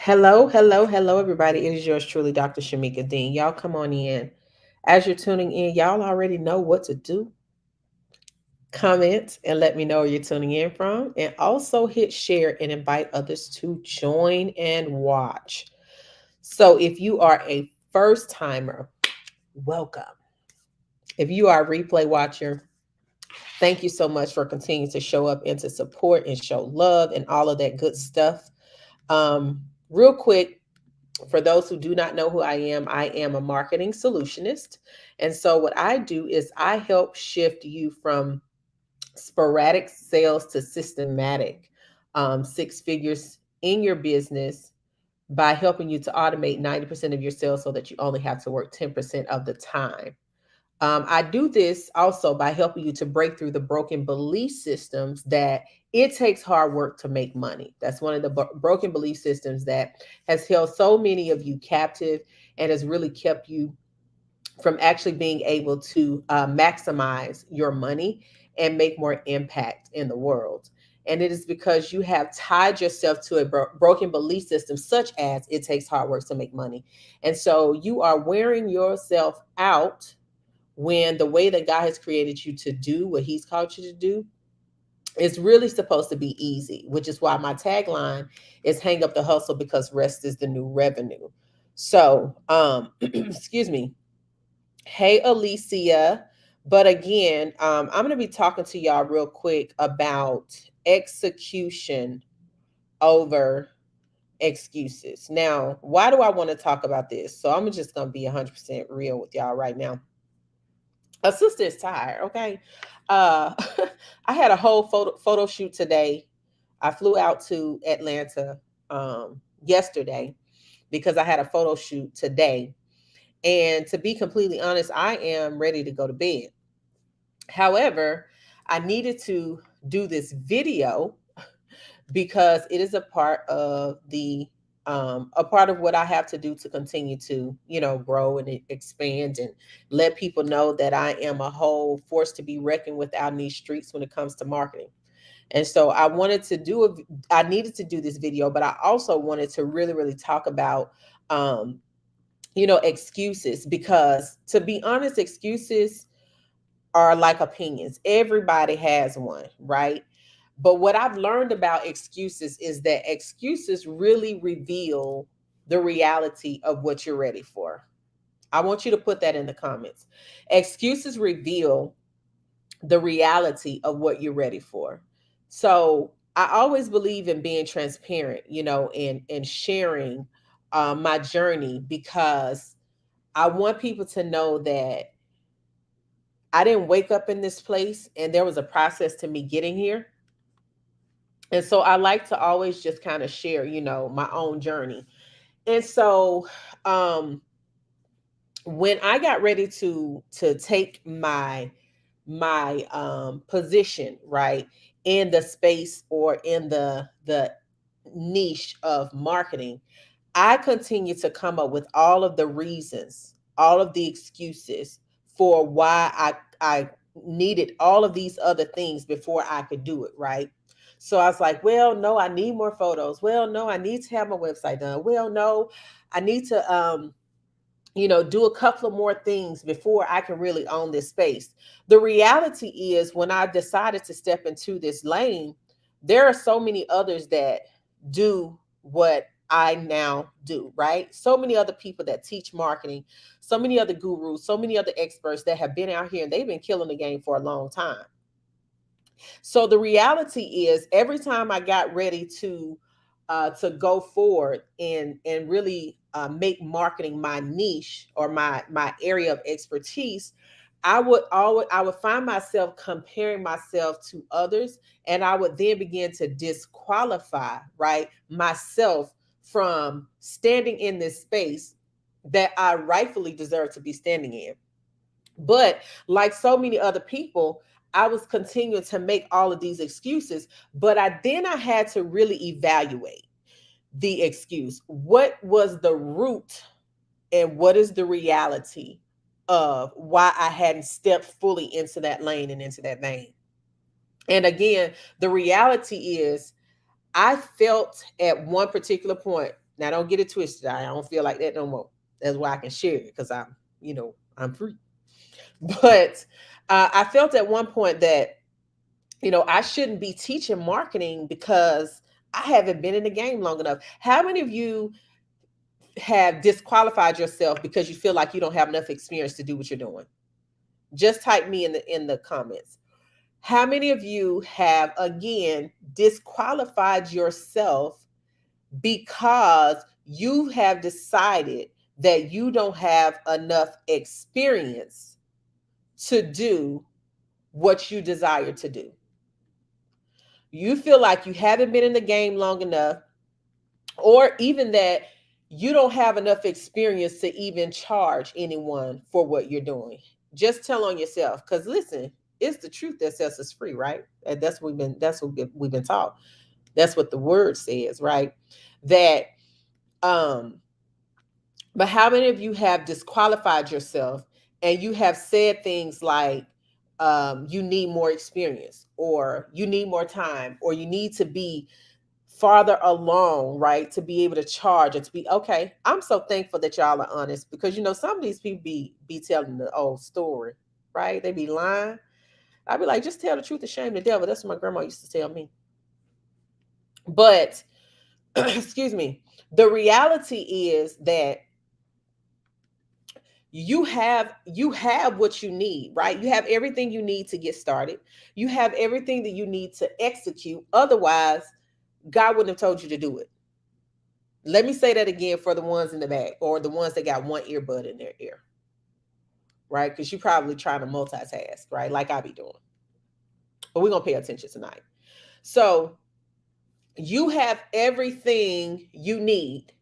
Hello, everybody. It is yours truly, Dr. Shamieka Dean. Y'all come on in. As you're tuning in, y'all already know what to do. Comment and let me know where you're tuning in from. And also hit share and invite others to join and watch. So if you are a first timer, welcome. If you are a replay watcher, thank you so much for continuing to show up and to support and show love and all of that good stuff. Real quick, for those who do not know who I am a marketing solutionist. And so, what I do is I help shift you from sporadic sales to systematic six figures in your business by helping you to automate 90% of your sales so that you only have to work 10% of the time. I do this also by helping you to break through the broken belief systems that it takes hard work to make money. That's one of the broken belief systems that has held so many of you captive and has really kept you from actually being able to maximize your money and make more impact in the world. And it is because you have tied yourself to a broken belief system, such as it takes hard work to make money. And so you are wearing yourself out when the way that God has created you to do what He's called you to do is really supposed to be easy, which is why my tagline is hang up the hustle because rest is the new revenue. So, excuse me. Hey, Alicia. But again, I'm going to be talking to y'all real quick about execution over excuses. Now, why do I want to talk about this? So I'm just going to be 100% real with y'all right now. A sister is tired, okay? Uh, I had a whole photo shoot today. I flew out to Atlanta yesterday because I had a photo shoot today. And to be completely honest, I am ready to go to bed. However, I needed to do this video because it is a part of what I have to do to continue to, grow and expand and let people know that I am a whole force to be reckoned with out in these streets when it comes to marketing. And so I needed to do this video, but I also wanted to really, really talk about, excuses, because to be honest, excuses are like opinions. Everybody has one, right? But what I've learned about excuses is that excuses really reveal the reality of what you're ready for. I want you to put that in the comments. Excuses reveal the reality of what you're ready for. So I always believe in being transparent, and sharing my journey, because I want people to know that I didn't wake up in this place and there was a process to me getting here. And so I like to always just kind of share, my own journey. And so when I got ready to take my position, right, in the space or in the niche of marketing, I continue to come up with all of the reasons, all of the excuses for why I needed all of these other things before I could do it, right? So I was like, well, no, I need more photos. Well, no, I need to have my website done. Well, no, I need to do a couple of more things before I can really own this space. The reality is, when I decided to step into this lane, there are so many others that do what I now do, right? So many other people that teach marketing, so many other gurus, so many other experts that have been out here and they've been killing the game for a long time. So the reality is, every time I got ready to go forward and really make marketing my niche or my area of expertise, I would find myself comparing myself to others, and I would then begin to disqualify, right, myself from standing in this space that I rightfully deserve to be standing in. But like so many other people, I was continuing to make all of these excuses, but I had to really evaluate the excuse. What was the root and what is the reality of why I hadn't stepped fully into that lane and into that vein? And again, the reality is, I felt at one particular point Now, don't get it twisted. I don't feel like that no more. That's why I can share it, because I'm free. But I felt at one point that, I shouldn't be teaching marketing because I haven't been in the game long enough. How many of you have disqualified yourself because you feel like you don't have enough experience to do what you're doing? Just type me in the comments. How many of you have, again, disqualified yourself because you have decided that you don't have enough experience to do what you desire to do? You feel like you haven't been in the game long enough, or even that you don't have enough experience to even charge anyone for what you're doing. Just tell on yourself, because listen, it's the truth that sets us free, right? And that's what we've been taught. That's what the word says, right? That um but how many of you have disqualified yourself and you have said things like, you need more experience, or you need more time, or you need to be farther along, right? To be able to charge and to be okay. I'm so thankful that y'all are honest, because some of these people be telling the old story, right? They be lying. I'd be like, just tell the truth and shame the devil. That's what my grandma used to tell me. But excuse me, the reality is that you have what you need, right? You have everything you need to get started. You have everything that you need to execute. Otherwise, God wouldn't have told you to do it. Let me say that again for the ones in the back, or the ones that got one earbud in their ear, right? Because you're probably trying to multitask, right? Like I be doing. But we're going to pay attention tonight. So you have everything you need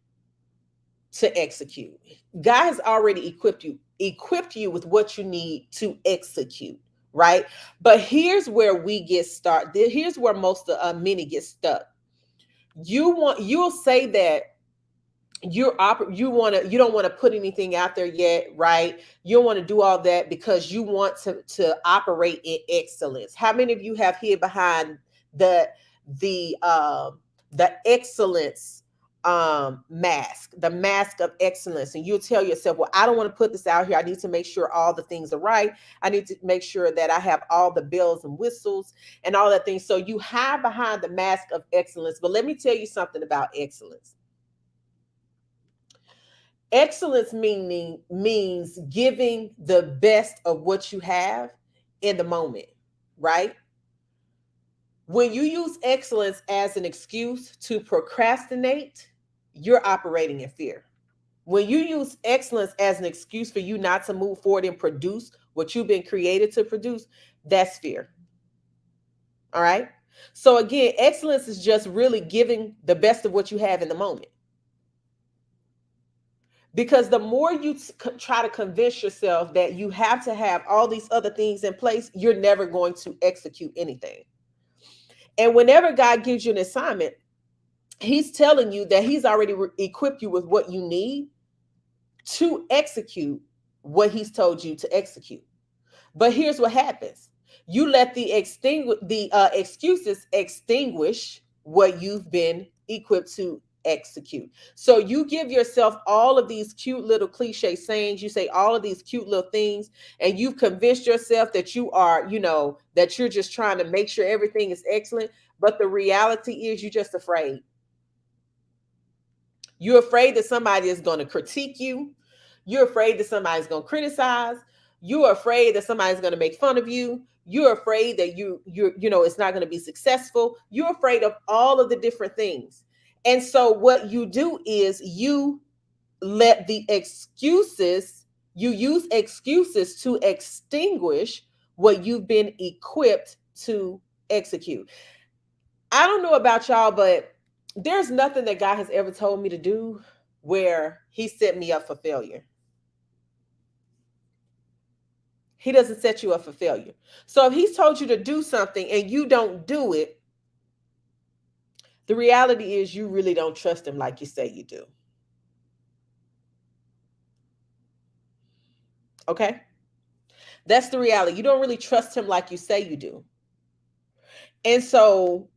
to execute. God has already equipped you with what you need to execute, right? But here's where we get started. Here's where most of many get stuck. You'll say that you don't want to put anything out there yet, right? You don't want to do all that because you want to operate in excellence. How many of you have hid behind the the um the excellence mask, the mask of excellence, and you'll tell yourself, well, I don't want to put this out here. I need to make sure all the things are right. I need to make sure that I have all the bells and whistles and all that thing. So you hide behind the mask of excellence. But let me tell you something about excellence. Excellence means giving the best of what you have in the moment, right? When you use excellence as an excuse to procrastinate, you're operating in fear. When you use excellence as an excuse for you not to move forward and produce what you've been created to produce, that's fear. All right? So again, excellence is just really giving the best of what you have in the moment. Because the more you try to convince yourself that you have to have all these other things in place, you're never going to execute anything. And whenever God gives you an assignment, he's telling you that he's already equipped you with what you need to execute what he's told you to execute. But here's what happens. You let the excuses extinguish what you've been equipped to execute. So you give yourself all of these cute little cliche sayings, you say all of these cute little things, and you've convinced yourself that you are, that you're just trying to make sure everything is excellent. But the reality is you're just afraid. You're afraid that somebody is going to critique you. You're afraid that somebody's going to criticize. You're afraid that somebody's going to make fun of you. You're afraid that it's not going to be successful. You're afraid of all of the different things. And so what you do is you let the excuses, you use excuses to extinguish what you've been equipped to execute. I don't know about y'all, but there's nothing that God has ever told me to do where he set me up for failure. He doesn't set you up for failure. So if he's told you to do something and you don't do it, the reality is you really don't trust him like you say you do. Okay? That's the reality. You don't really trust him like you say you do. And so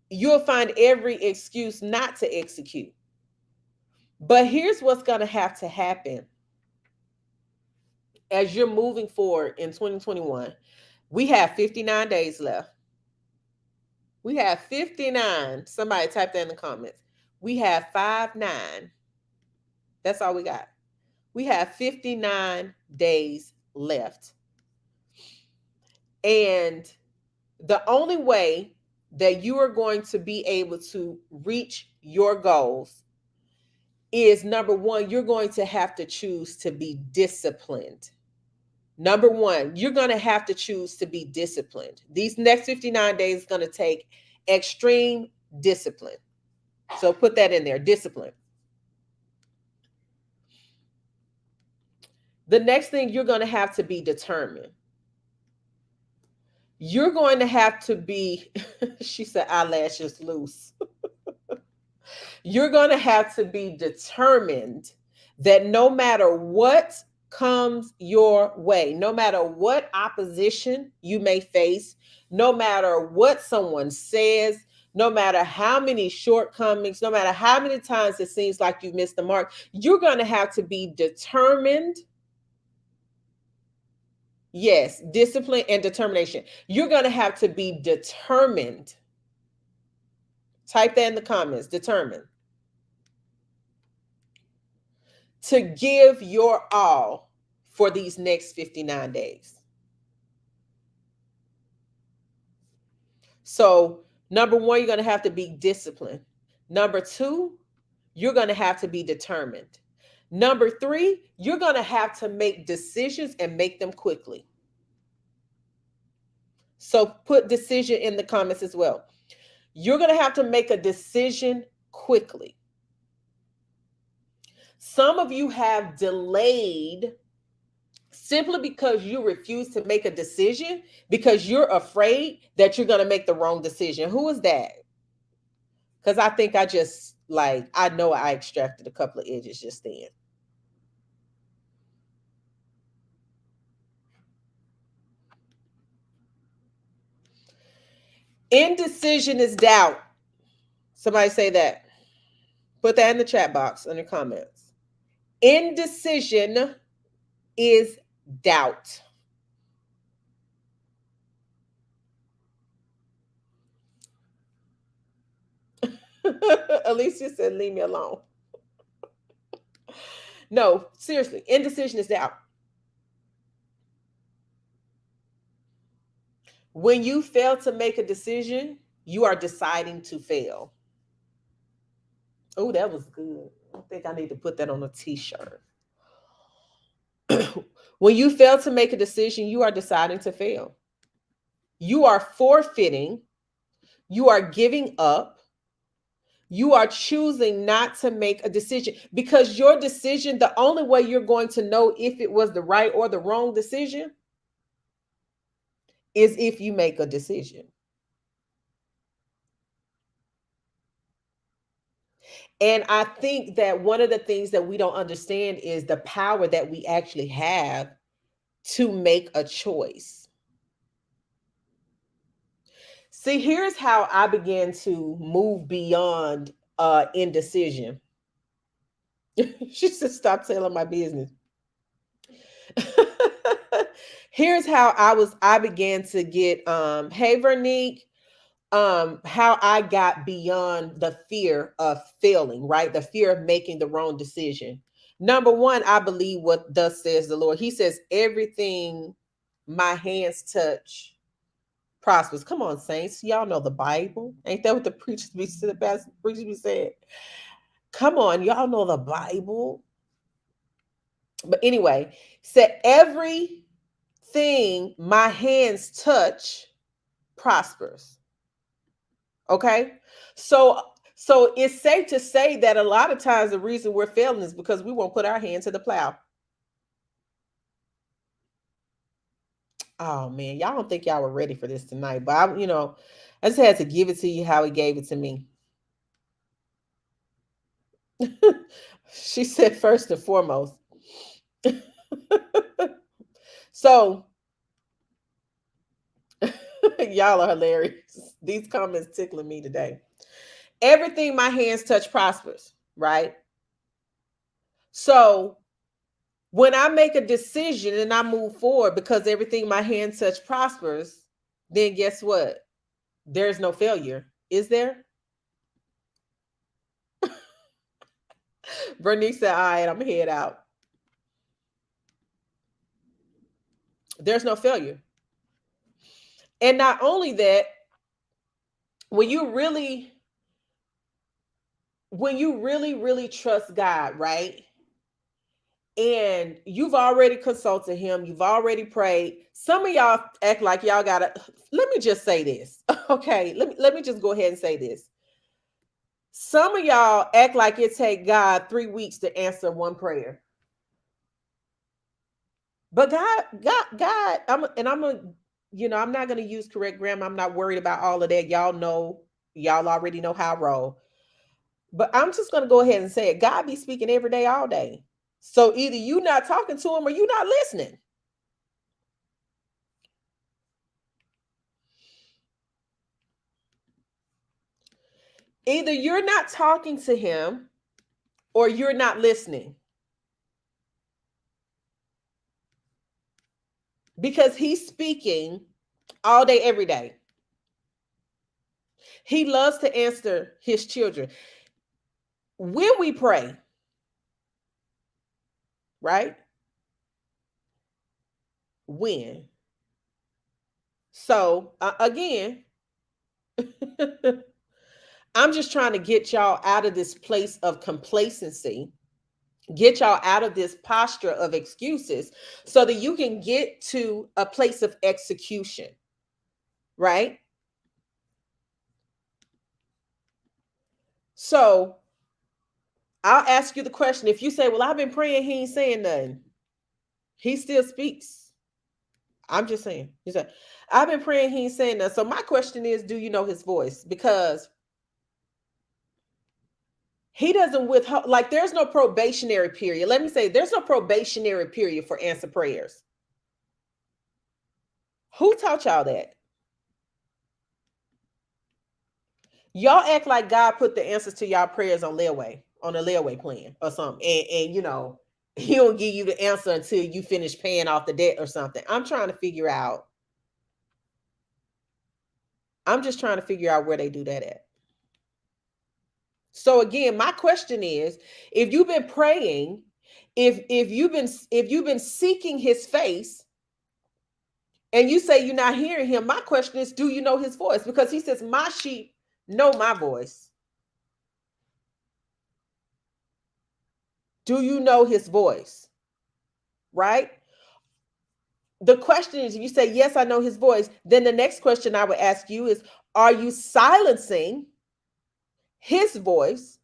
you'll find every excuse not to execute. But here's what's going to happen as you're moving forward in 2021. We have 59 days left. We have 59. Somebody type that in the comments. We have 5-9. That's all we got. We have 59 days left. And the only way that you are going to be able to reach your goals is, number one, you're going to have to choose to be disciplined. Number one, you're going to have to choose to be disciplined. These next 59 days is going to take extreme discipline. So put that in there, discipline. The next thing, you're going to have to be determined. You're going to have to be, she said, eyelashes loose. You're going to have to be determined that no matter what comes your way, no matter what opposition you may face, no matter what someone says, no matter how many shortcomings, no matter how many times it seems like you missed the mark, you're going to have to be determined. Yes, discipline and determination. You're going to have to be determined. Type that in the comments, determined. To give your all for these next 59 days. So, number one, you're going to have to be disciplined. Number two, you're going to have to be determined. Number three, you're going to have to make decisions and make them quickly. So put decision in the comments as well. You're going to have to make a decision quickly. Some of you have delayed simply because you refuse to make a decision because you're afraid that you're going to make the wrong decision. Who is that? Because I think I know I extracted a couple of edges just then. Indecision is doubt. Somebody say that. Put that in the chat box in the comments. Indecision is doubt. Alicia said, leave me alone. No, seriously, indecision is doubt. When you fail to make a decision, you are deciding to fail. Oh, that was good. I think I need to put that on a t-shirt. When you fail to make a decision, you are deciding to fail. You are forfeiting. You are giving up. You are choosing not to make a decision because your decision, the only way you're going to know if it was the right or the wrong decision is if you make a decision. And I think that one of the things that we don't understand is the power that we actually have to make a choice. See, here's how I began to move beyond indecision. She said, stop telling my business. Here's how I began to get hey Vernique, how I got beyond the fear of failing, right? The fear of making the wrong decision. Number one, I believe what thus says the Lord. He says, everything my hands touch prospers. Come on, saints. Y'all know the Bible. Ain't that what the preachers be saying? Come on, y'all know the Bible. But anyway, said everything my hands touch prospers. Okay. So it's safe to say that a lot of times the reason we're failing is because we won't put our hand to the plow. Oh man, y'all don't think y'all were ready for this tonight, but I just had to give it to you how he gave it to me. She said first and foremost. So y'all are hilarious. These comments tickling me today. Everything my hands touch prospers, right? So when I make a decision and I move forward because everything my hand touch prospers, then guess what? There's no failure. Is there? Bernice said, all right, I'm head out. There's no failure. And not only that, when you really, really trust God, right? And you've already consulted him, you've already prayed. Some of y'all act like y'all gotta, let me just say this. Okay, let me just go ahead and say this. Some of y'all act like it take God 3 weeks to answer one prayer. But God, I'm not gonna use correct grammar. I'm not worried about all of that. Y'all already know how I roll. But I'm just gonna go ahead and say it. God be speaking every day, all day. So either you not talking to him or you not listening. Either you're not talking to him or you're not listening. Because he's speaking all day, every day. He loves to answer his children. When we pray, right? When? So, again, I'm just trying to get y'all out of this place of complacency, get y'all out of this posture of excuses so that you can get to a place of execution, right? So, I'll ask you the question. If you say, well, I've been praying, he ain't saying nothing. He still speaks. I'm just saying. You said, I've been praying, he ain't saying nothing. So my question is, do you know his voice? Because he doesn't withhold, like there's no probationary period. Let me say, there's no probationary period for answer prayers. Who taught y'all that? Y'all act like God put the answers to y'all prayers on a layaway plan or something. And he don't give you the answer until you finish paying off the debt or something. I'm just trying to figure out where they do that at. So again, my question is, if you've been praying, if you've been seeking his face, and you say you're not hearing him, my question is, do you know his voice? Because he says, my sheep know my voice. Do you know his voice? Right? The question is, if you say, yes, I know his voice, then the next question I would ask you is, are you silencing his voice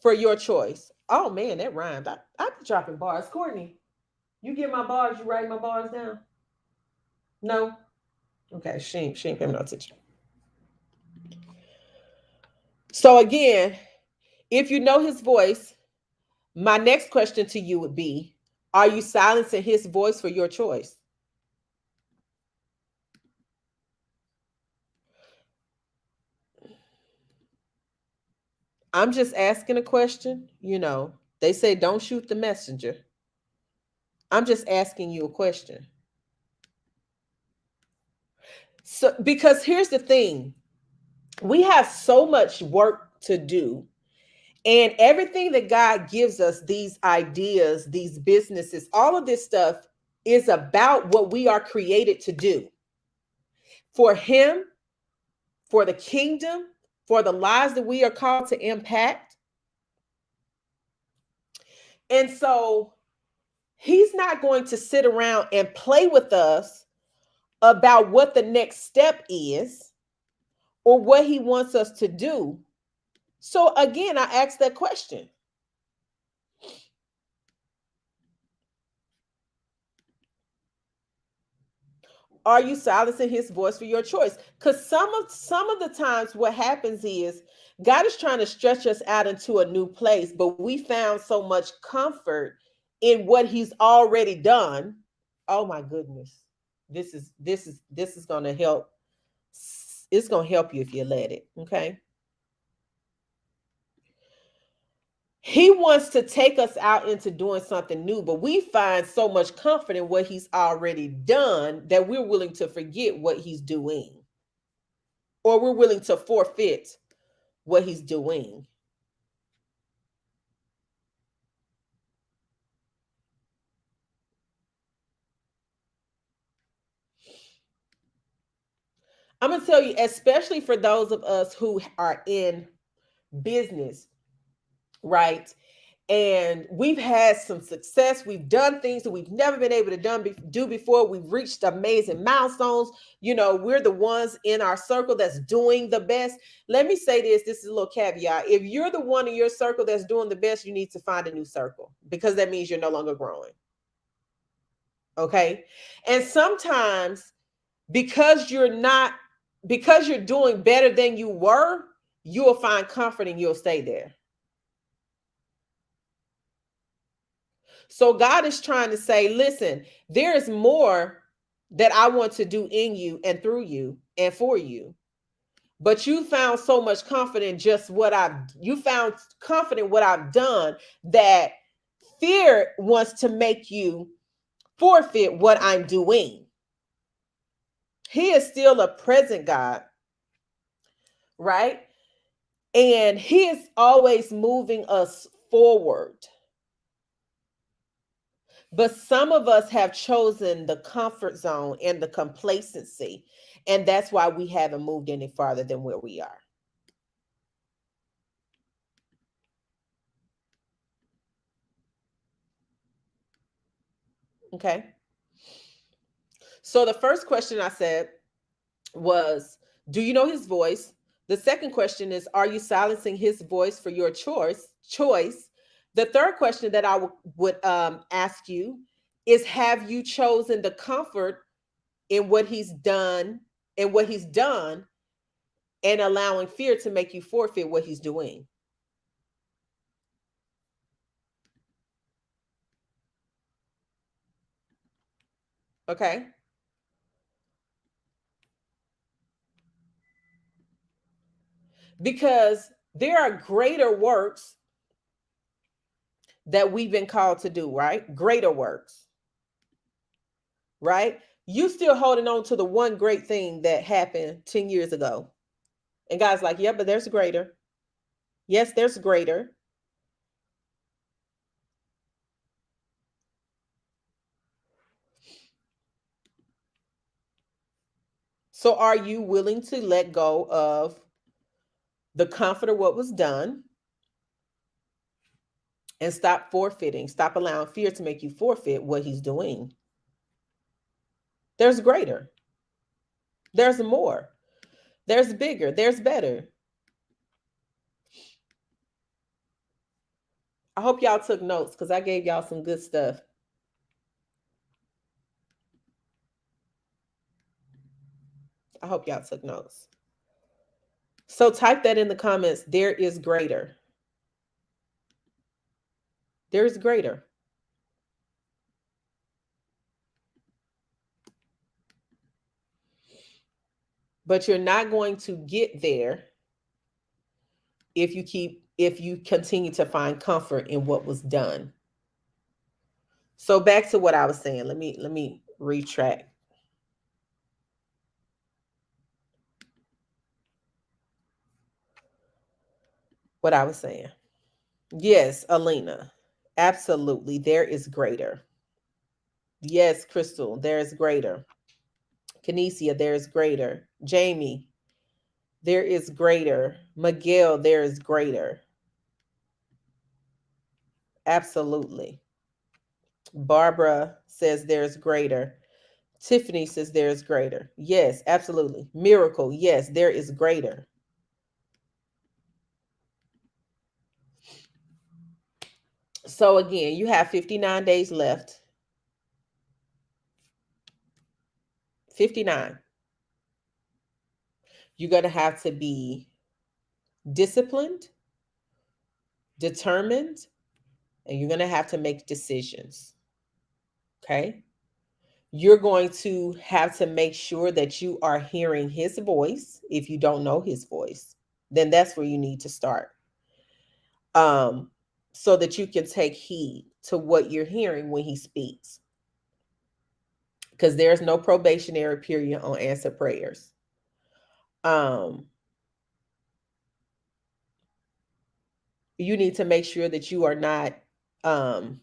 for your choice? Oh man, that rhymed. I'm dropping bars. Courtney, you get my bars, you write my bars down? No? Okay, she ain't paying no attention. So again, if you know his voice, my next question to you would be, are you silencing his voice for your choice? I'm just asking a question. They say don't shoot the messenger. I'm just asking you a question. So, because here's the thing, we have so much work to do. And everything that God gives us, these ideas, these businesses, all of this stuff is about what we are created to do for him, for the kingdom, for the lives that we are called to impact. And so he's not going to sit around and play with us about what the next step is or what he wants us to do. So again, I ask that question. Are you silencing his voice for your choice? Because some of the times what happens is God is trying to stretch us out into a new place, but we found so much comfort in what he's already done. Oh my goodness. This is going to help. It's going to help you if you let it. Okay. He wants to take us out into doing something new, but we find so much comfort in what he's already done that we're willing to forget what he's doing, or we're willing to forfeit what he's doing. I'm going to tell you, especially for those of us who are in business, right? And we've had some success. We've done things that we've never been able to do before. We've reached amazing milestones. You know, we're the ones in our circle that's doing the best. Let me say this. This is a little caveat. If you're the one in your circle that's doing the best, you need to find a new circle, because that means you're no longer growing. Okay. And sometimes because you're doing better than you were, you'll find comfort and you'll stay there. So God is trying to say, listen, there is more that I want to do in you and through you and for you. But you found so much comfort in just you found comfort in what I've done, that fear wants to make you forfeit what I'm doing. He is still a present God, right? And he is always moving us forward. But some of us have chosen the comfort zone and the complacency. And that's why we haven't moved any farther than where we are. Okay. So the first question I said was, do you know his voice? The second question is, are you silencing his voice for your choice? The third question that I would ask you is, have you chosen the comfort in what he's done and allowing fear to make you forfeit what he's doing? Okay. Because there are greater works that we've been called to do, right? Greater works, right? You still holding on to the one great thing that happened 10 years ago. And God's like, yeah, but there's greater. Yes, there's greater. So are you willing to let go of the comfort of what was done and stop forfeiting, stop allowing fear to make you forfeit what he's doing? There's greater. There's more. There's bigger. There's better. I hope y'all took notes, because I gave y'all some good stuff. I hope y'all took notes. So type that in the comments. There is greater. There is greater. But you're not going to get there if you continue to find comfort in what was done. So back to what I was saying. Let me retract. What I was saying. Yes, Alina. Absolutely. There is greater. Yes, Crystal, there is greater. Kinesia, there is greater. Jamie, there is greater. Miguel, there is greater. Absolutely. Barbara says there's greater. Tiffany says there's greater. Yes, absolutely. Miracle, yes, there is greater. So again, you have 59 days left. 59. You're going to have to be disciplined, determined, and you're going to have to make decisions. Okay? You're going to have to make sure that you are hearing his voice. If you don't know his voice, then that's where you need to start. so that you can take heed to what you're hearing when he speaks. Because there's no probationary period on answer prayers. Um, you need to make sure that you are not um,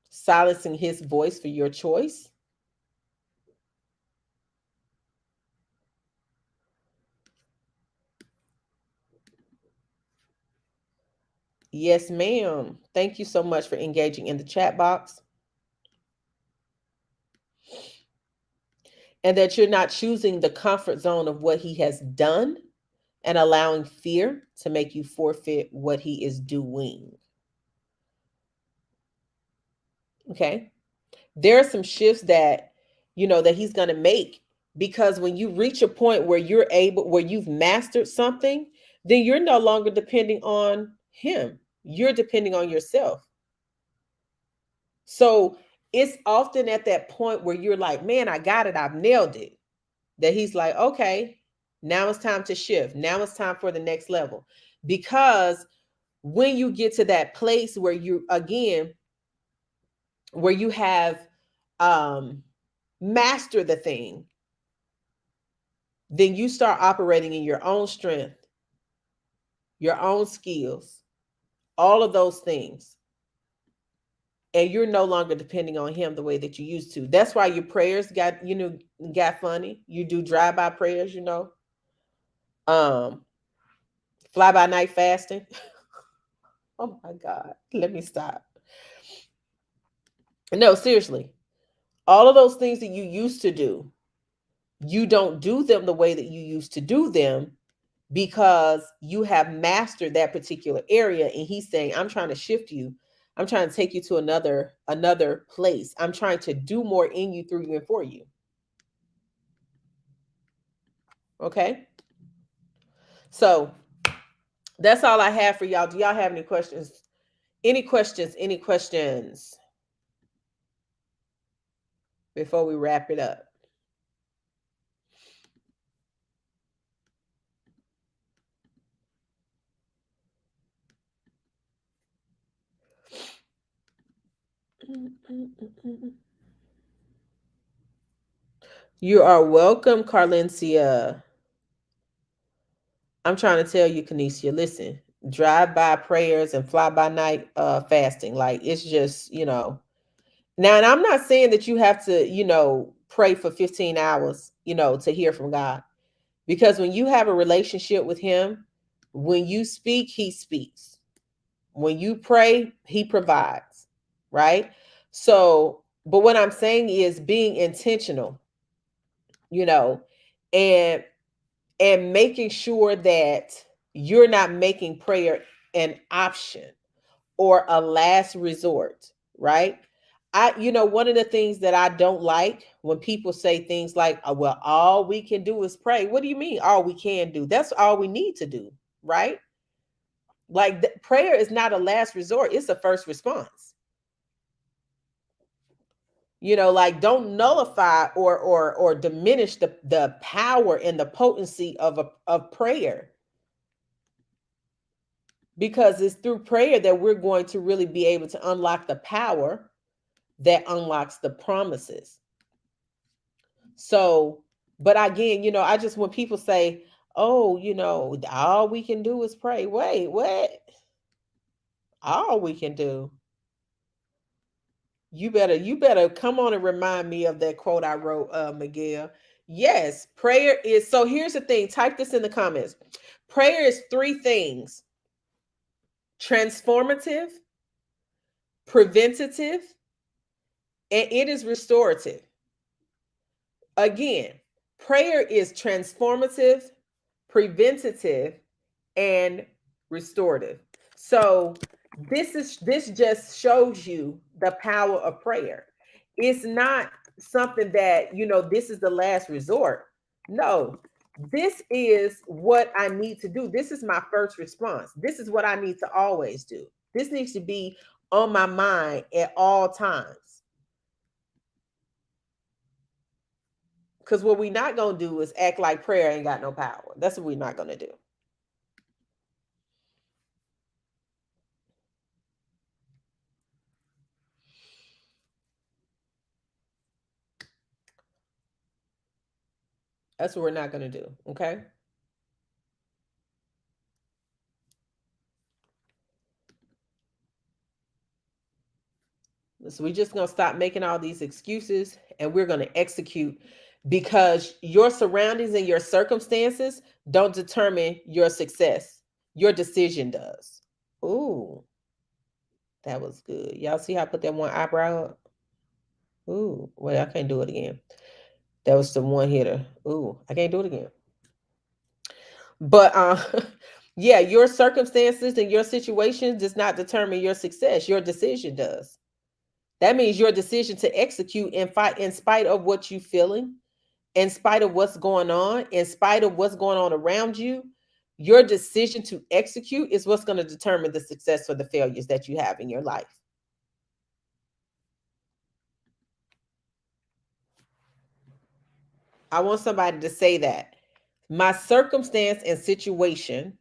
silencing his voice for your choice. Yes, ma'am. Thank you so much for engaging in the chat box. And that you're not choosing the comfort zone of what he has done and allowing fear to make you forfeit what he is doing. Okay. There are some shifts that, that he's going to make, because when you reach a point where where you've mastered something, then you're no longer depending on him. You're depending on yourself. So it's often at that point where you're like, man, I got it. I've nailed it. That he's like, okay, now it's time to shift. Now it's time for the next level. Because when you get to that place where where you have mastered the thing, then you start operating in your own strength, your own skills, all of those things. And you're no longer depending on him the way that you used to. That's why your prayers got funny. You do drive-by prayers, um, fly-by-night fasting. Oh my God, let me stop. No, seriously. All of those things that you used to do, you don't do them the way that you used to do them, because you have mastered that particular area. And he's saying, I'm trying to shift you. I'm trying to take you to another place. I'm trying to do more in you, through you, and for you. Okay. So that's all I have for y'all. Do y'all have any questions? Any questions? Any questions before we wrap it up? You are welcome, Carlencia. I'm trying to tell you, Kanisha, listen, drive-by prayers and fly-by-night fasting. Like, it's just, Now, and I'm not saying that you have to, pray for 15 hours, to hear from God. Because when you have a relationship with him, when you speak, he speaks. When you pray, he provides, right? So, but what I'm saying is being intentional, you know, and making sure that you're not making prayer an option or a last resort, right? One of the things that I don't like when people say things like, "Oh, well, all we can do is pray." What do you mean, all we can do? That's all we need to do, right? Like, prayer is not a last resort, it's a first response. Like, don't nullify or diminish the power and the potency of prayer, because it's through prayer that we're going to really be able to unlock the power that unlocks the promises. So, but again, I just, when people say, "Oh, all we can do is pray." Wait, what? All we can do? You better come on and remind me of that quote I wrote, Miguel. Yes, prayer is, so here's the thing, type this in the comments. Prayer is three things: transformative, preventative, and it is restorative. Again, prayer is transformative, preventative, and restorative. So this just shows you the power of prayer. It's not something that, this is the last resort. No, this is what I need to do. This is my first response. This is what I need to always do. This needs to be on my mind at all times. Because what we're not going to do is act like prayer ain't got no power. That's what we're not going to do. That's what we're not going to do. Okay. So we're just going to stop making all these excuses and we're going to execute, because your surroundings and your circumstances don't determine your success. Your decision does. Ooh, that was good. Y'all see how I put that one eyebrow up? Ooh, wait, I can't do it again. That was the one hitter. Ooh, I can't do it again. But yeah, your circumstances and your situation does not determine your success. Your decision does. That means your decision to execute and fight in spite of what you're feeling, in spite of what's going on, in spite of what's going on around you. Your decision to execute is what's going to determine the success or the failures that you have in your life. I want somebody to say that. My circumstance and situation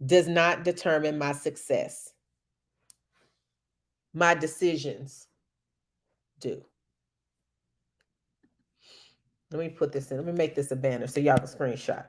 does not determine my success. My decisions do. Let me put this in. Let me make this a banner so y'all can screenshot.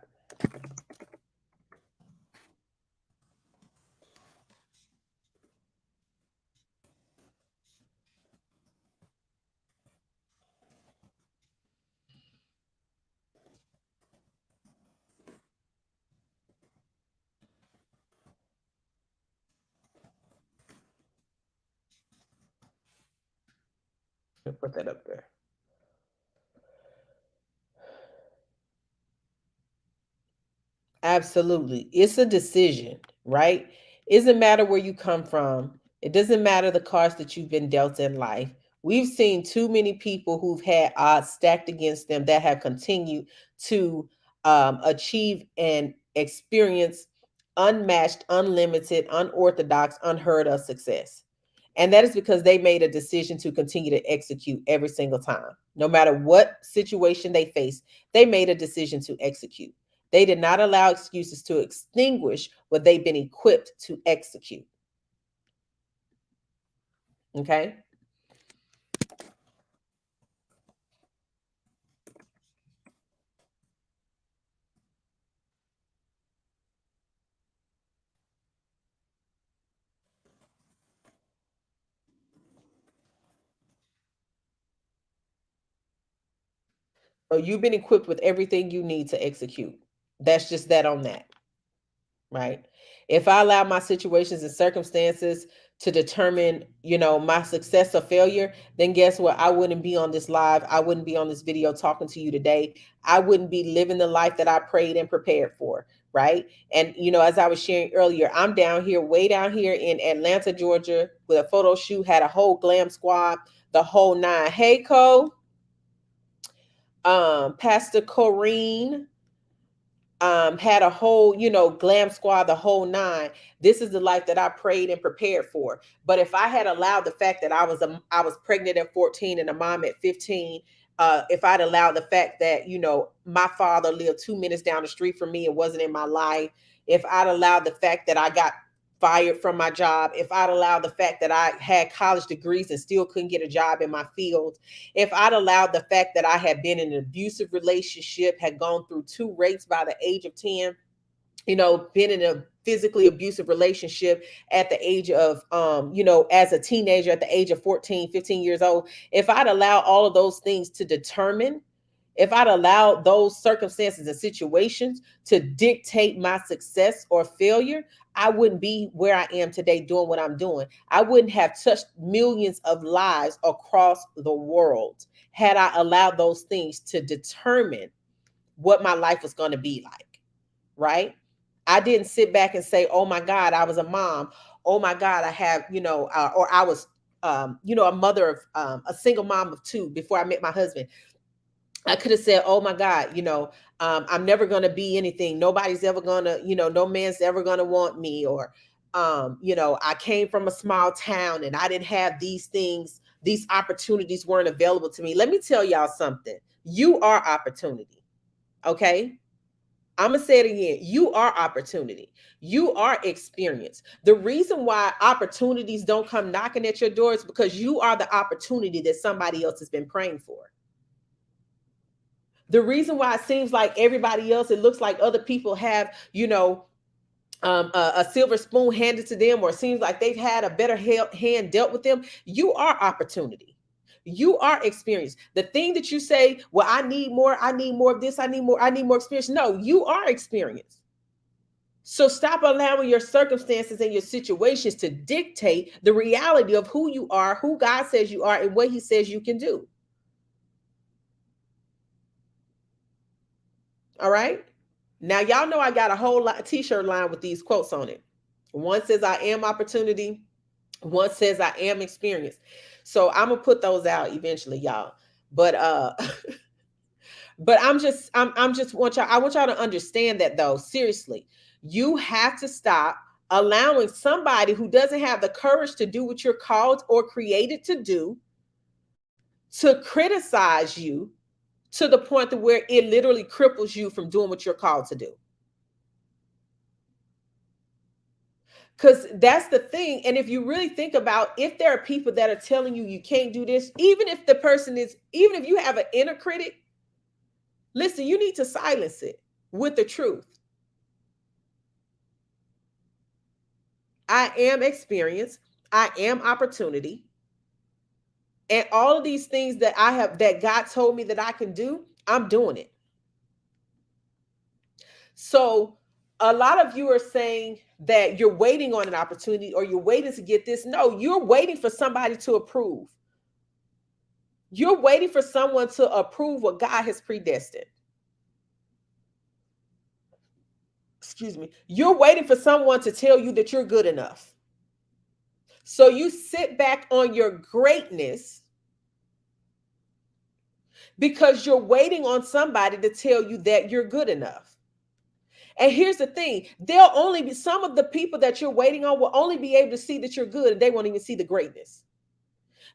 Let me put that up there. Absolutely. It's a decision, right? It doesn't matter where you come from. It doesn't matter the cards that you've been dealt in life. We've seen too many people who've had odds stacked against them that have continued to achieve and experience unmatched, unlimited, unorthodox, unheard of success. And that is because they made a decision to continue to execute every single time. No matter what situation they face, they made a decision to execute. They did not allow excuses to extinguish what they've been equipped to execute. Okay. So you've been equipped with everything you need to execute. That's just that on that. Right? If I allow my situations and circumstances to determine, my success or failure, then guess what? I wouldn't be on this live. I wouldn't be on this video talking to you today. I wouldn't be living the life that I prayed and prepared for. Right. And, as I was sharing earlier, I'm down here, way down here in Atlanta, Georgia, with a photo shoot, had a whole glam squad, the whole nine. Hey, Pastor Corrine, had a whole, glam squad, the whole nine. This is the life that I prayed and prepared for. But if I had allowed the fact that I was pregnant at 14 and a mom at 15, if I'd allowed the fact that, my father lived 2 minutes down the street from me and wasn't in my life, if I'd allowed the fact that I got fired from my job, if I'd allowed the fact that I had college degrees and still couldn't get a job in my field, if I'd allowed the fact that I had been in an abusive relationship, had gone through 2 rapes by the age of 10, been in a physically abusive relationship at the age of, as a teenager, at the age of 14, 15 years old, if I'd allow all of those things to determine, if I'd allow those circumstances and situations to dictate my success or failure, I wouldn't be where I am today doing what I'm doing. I wouldn't have touched millions of lives across the world had I allowed those things to determine what my life was going to be like, right? I didn't sit back and say, oh my God, I was a mom. Oh my God, I have, or I was, a mother of a single mom of two before I met my husband. I could have said, oh my God, I'm never going to be anything. Nobody's ever going to, no man's ever going to want me. Or, I came from a small town and I didn't have these things. These opportunities weren't available to me. Let me tell y'all something. You are opportunity. Okay. I'm going to say it again. You are opportunity. You are experience. The reason why opportunities don't come knocking at your door is because you are the opportunity that somebody else has been praying for. The reason why it seems like everybody else, it looks like other people have, a silver spoon handed to them, or it seems like they've had a better hand dealt with them. You are opportunity. You are experience. The thing that you say, well, I need more of this, I need more experience. No, you are experience. So stop allowing your circumstances and your situations to dictate the reality of who you are, who God says you are, and what He says you can do. All right. Now, y'all know I got a whole lot t-shirt line with these quotes on it. One says, I am opportunity. One says, I am experience. So I'm gonna put those out eventually, y'all. But but I'm just want y'all, I want y'all to understand that though, seriously, you have to stop allowing somebody who doesn't have the courage to do what you're called or created to do to criticize you to the point to where it literally cripples you from doing what you're called to do. Because that's the thing. And if you really think about, if there are people that are telling you you can't do this, even if the person is, even if you have an inner critic, listen, you need to silence it with the truth. I am experience, I am opportunity, and all of these things that I have, that God told me that I can do, I'm doing it. So a lot of you are saying that you're waiting on an opportunity or you're waiting to get this. No, you're waiting for somebody to approve. You're waiting for someone to approve what God has predestined. Excuse me. You're waiting for someone to tell you that you're good enough. So you sit back on your greatness because you're waiting on somebody to tell you that you're good enough. And here's the thing, there'll only be some of the people that you're waiting on will only be able to see that you're good, and they won't even see the greatness.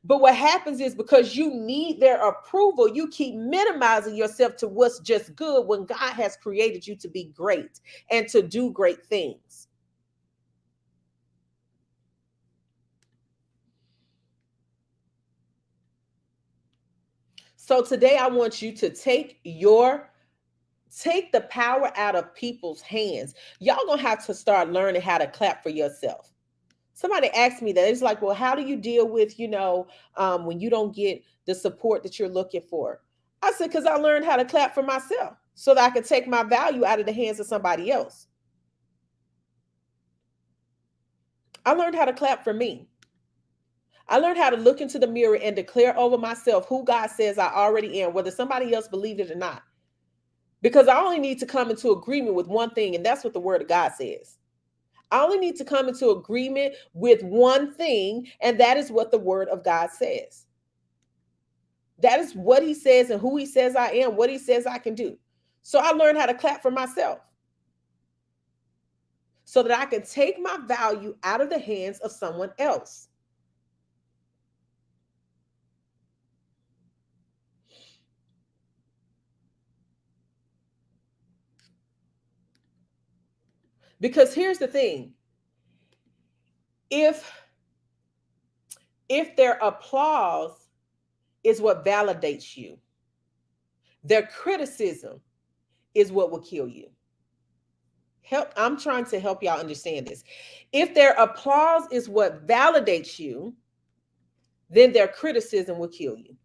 But what happens is, because you need their approval, you keep minimizing yourself to what's just good when God has created you to be great and to do great things. So today I want you to take the power out of people's hands. Y'all gonna have to start learning how to clap for yourself. Somebody asked me that. It's like, well, how do you deal with, when you don't get the support that you're looking for? I said, because I learned how to clap for myself so that I could take my value out of the hands of somebody else. I learned how to clap for me. I learned how to look into the mirror and declare over myself who God says I already am, whether somebody else believed it or not. Because I only need to come into agreement with one thing, and that's what the word of God says. I only need to come into agreement with one thing, and that is what the word of God says. That is what He says and who He says I am, what He says I can do. So I learned how to clap for myself so that I can take my value out of the hands of someone else. Because here's the thing. If their applause is what validates you, their criticism is what will kill you. I'm trying to help y'all understand this. If their applause is what validates you, then their criticism will kill you.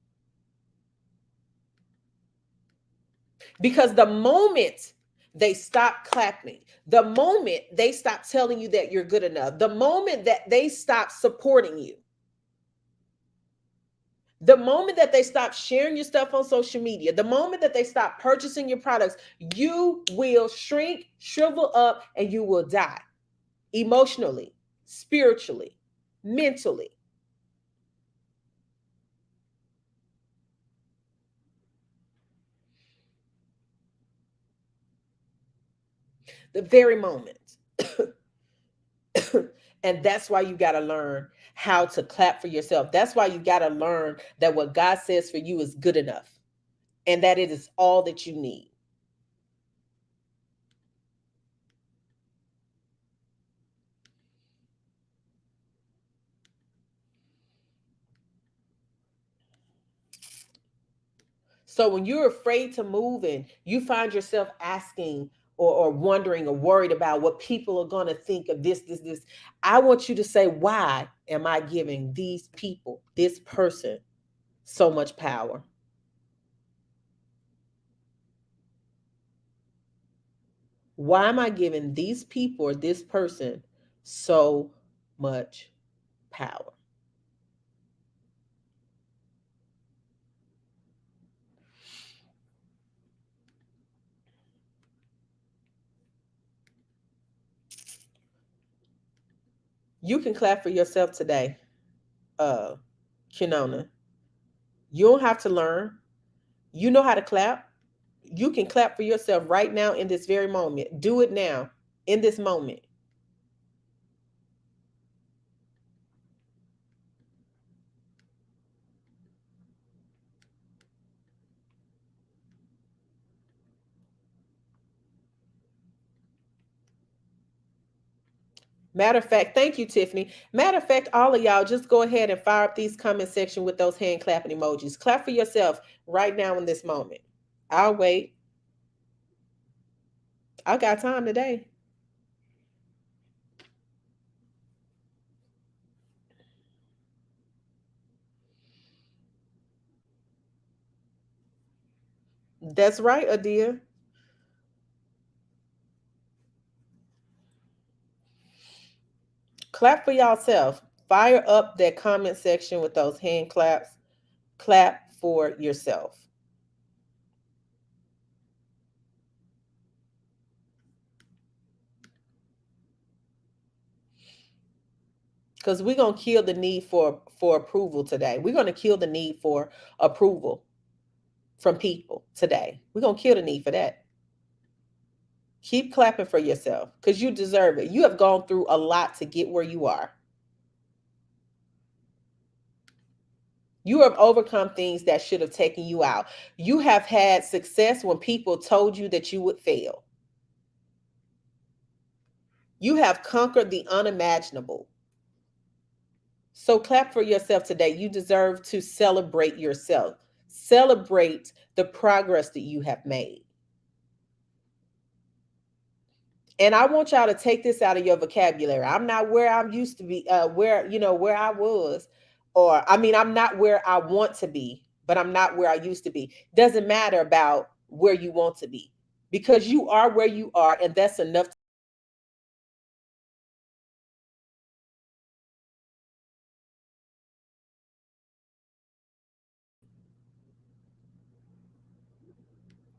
Because the moment they stop clapping, the moment they stop telling you that you're good enough, the moment that they stop supporting you, the moment that they stop sharing your stuff on social media, the moment that they stop purchasing your products, you will shrink, shrivel up, and you will die emotionally, spiritually, mentally. The very moment. And that's why you got to learn how to clap for yourself. That's why you got to learn that what God says for you is good enough and that it is all that you need. So when you're afraid to move and you find yourself asking or wondering or worried about what people are going to think of this, I want you to say, why am I giving these people, this person, so much power? Why am I giving these people or this person so much power? You can clap for yourself today, uh, Kinona. You don't have to learn. You know how to clap. You can clap for yourself right now in this very moment. Do it now, in this moment. Matter of fact, thank you, Tiffany. Matter of fact, all of y'all, just go ahead and fire up these comment section with those hand clapping emojis. Clap for yourself right now in this moment. I'll wait. I got time today. That's right, Adia. Clap for yourself. Fire up that comment section with those hand claps. Clap for yourself. Because we're gonna kill the need for approval today. We're gonna kill the need for approval from people today. We're gonna kill the need for that. Keep clapping for yourself because you deserve it. You have gone through a lot to get where you are. You have overcome things that should have taken you out. You have had success when people told you that you would fail. You have conquered the unimaginable. So clap for yourself today. You deserve to celebrate yourself. Celebrate the progress that you have made. And I want y'all to take this out of your vocabulary. I'm not where I'm used to be, where I was, or I mean, I'm not where I want to be, but I'm not where I used to be. Doesn't matter about where you want to be because you are where you are, and that's enough.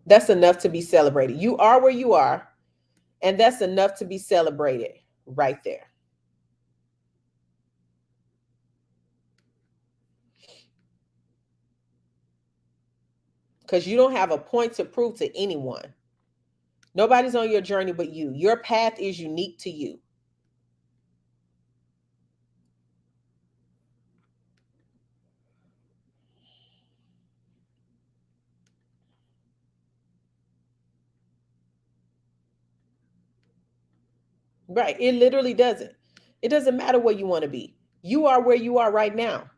That's enough to be celebrated. You are where you are, and that's enough to be celebrated right there. Because you don't have a point to prove to anyone. Nobody's on your journey but you. Your path is unique to you. Right. It literally doesn't. It doesn't matter where you want to be. You are where you are right now.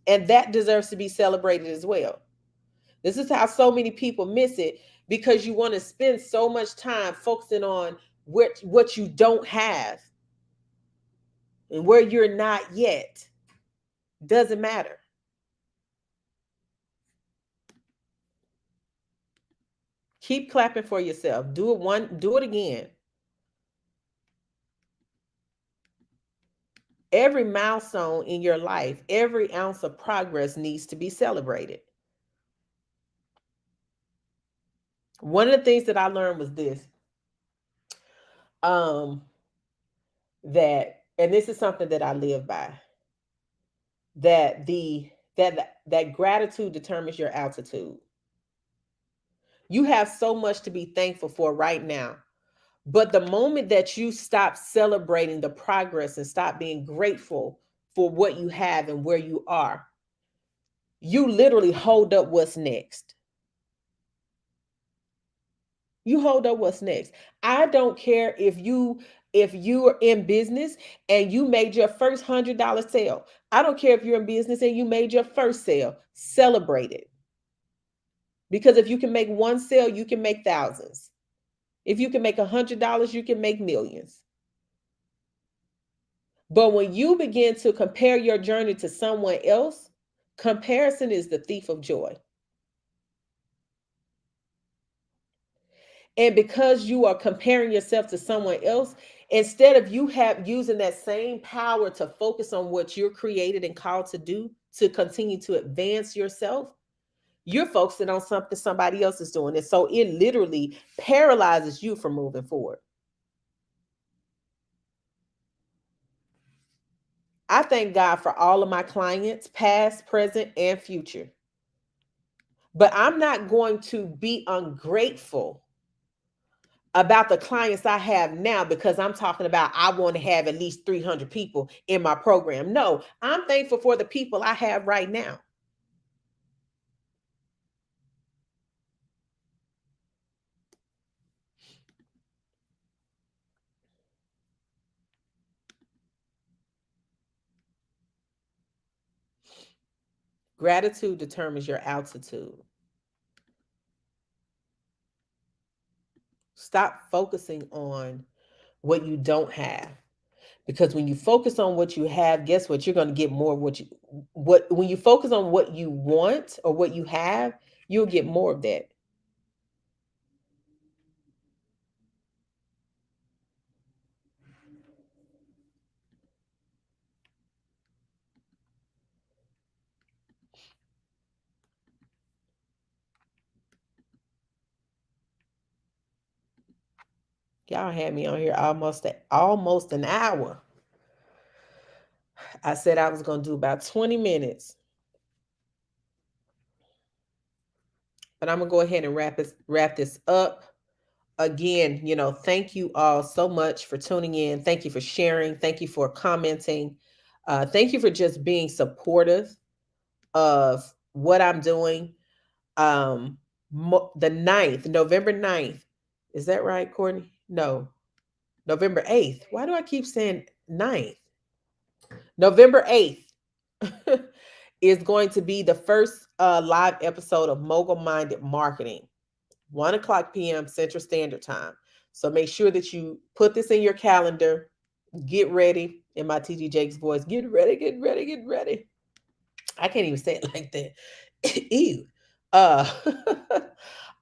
And that deserves to be celebrated as well. This is how so many people miss it because you want to spend so much time focusing on what you don't have and where you're not yet. Doesn't matter. Keep clapping for yourself. Do it again. Every milestone in your life, every ounce of progress needs to be celebrated. One of the things that I learned was this. Um, and this is something that I live by, that gratitude determines your altitude. You have so much to be thankful for right now. But the moment that you stop celebrating the progress and stop being grateful for what you have and where you are, you literally hold up what's next. You hold up what's next. I don't care if you are in business and you made your first $100 sale. I don't care if you're in business and you made your first sale. Celebrate it. Because if you can make one sale, you can make thousands. If you can make $100, you can make millions. But when you begin to compare your journey to someone else, comparison is the thief of joy. And because you are comparing yourself to someone else, instead of you have using that same power to focus on what you're created and called to do to continue to advance yourself, you're focusing on something somebody else is doing. And so it literally paralyzes you from moving forward. I thank God for all of my clients, past, present, and future. But I'm not going to be ungrateful about the clients I have now because I'm talking about I want to have at least 300 people in my program. No, I'm thankful for the people I have right now. Gratitude determines your altitude. Stop focusing on what you don't have. Because when you focus on what you have, guess what? You're going to get more of what when you focus on what you want or what you have, you'll get more of that. Y'all had me on here almost an hour. I said I was going to do about 20 minutes. But I'm going to go ahead and wrap this up. Again, thank you all so much for tuning in. Thank you for sharing. Thank you for commenting. Thank you for just being supportive of what I'm doing. The 9th, November 9th. Is that right, Courtney? No, November 8th. Why do I keep saying 9th? November 8th is going to be the first live episode of Mogul Minded Marketing, 1 o'clock p.m. Central Standard Time. So make sure that you put this in your calendar. Get ready. In my TG Jakes voice, get ready, get ready, get ready. I can't even say it like that. Ew. Uh,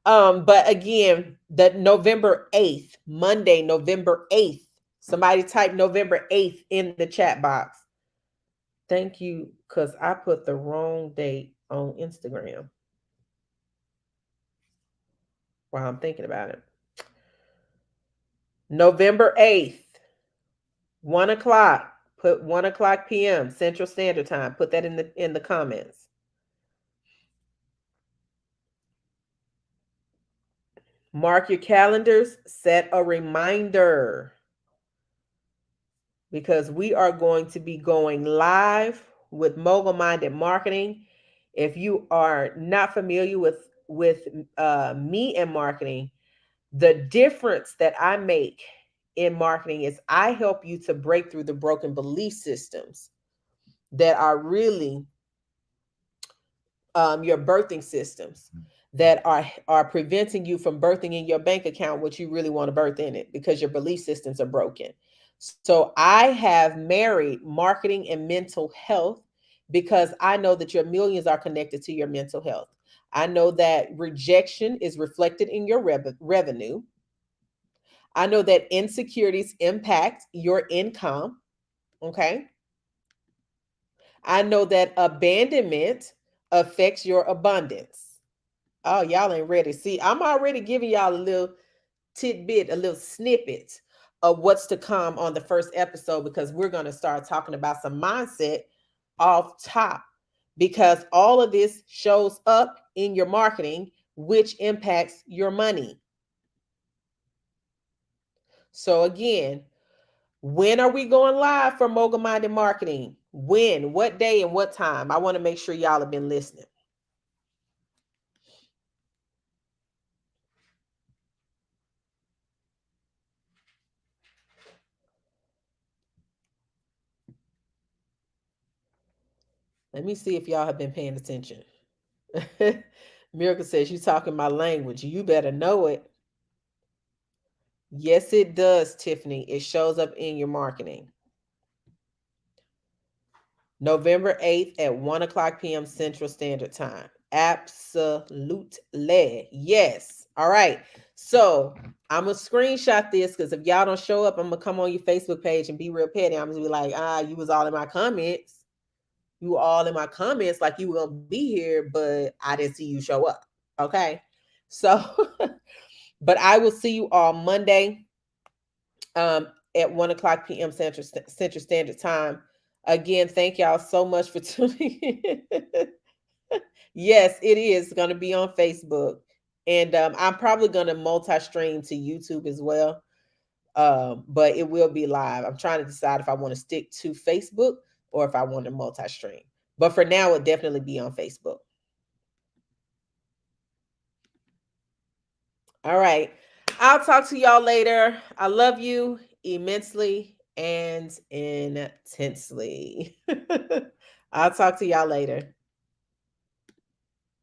but again, the November 8th, Monday, November 8th. Somebody type November 8th in the chat box. Thank you, because I put the wrong date on Instagram while I'm thinking about it. November 8th, 1 o'clock. Put 1 o'clock p.m. Central Standard Time. Put that in the comments. Mark your calendars. Set a reminder, because we are going to be going live with Mogul Minded Marketing. If you are not familiar with me and marketing, the difference that I make in marketing is I help you to break through the broken belief systems that are really your birthing systems that are preventing you from birthing in your bank account what you really want to birth in it, because your belief systems are broken. So I have married marketing and mental health because I know that your millions are connected to your mental health. I know that rejection is reflected in your revenue. I know that insecurities impact your income. Okay. I know that abandonment affects your abundance. Oh, y'all ain't ready. See, I'm already giving y'all a little tidbit, a little snippet of what's to come on the first episode, because we're going to start talking about some mindset off top, because all of this shows up in your marketing, which impacts your money. So again, when are we going live for Mogul Minded Marketing? When, what day, and what time? I want to make sure y'all have been listening. Let me see if y'all have been paying attention. Miracle says, you talking my language. You better know it. Yes, it does, Tiffany. It shows up in your marketing. November 8th at 1 o'clock p.m. Central Standard Time. Absolutely. Yes. All right. So I'm going to screenshot this because if y'all don't show up, I'm going to come on your Facebook page and be real petty. I'm going to be like, you was all in my comments. You were all in my comments like you were going to be here, but I didn't see you show up. Okay. So, but I will see you all Monday at 1 o'clock p.m. Central Standard Time. Again, thank y'all so much for tuning in. Yes, it is going to be on Facebook. And I'm probably going to multi-stream to YouTube as well. But it will be live. I'm trying to decide if I want to stick to Facebook or if I want to multi-stream. But for now, it'll definitely be on Facebook. All right. I'll talk to y'all later. I love you immensely and intensely. I'll talk to y'all later.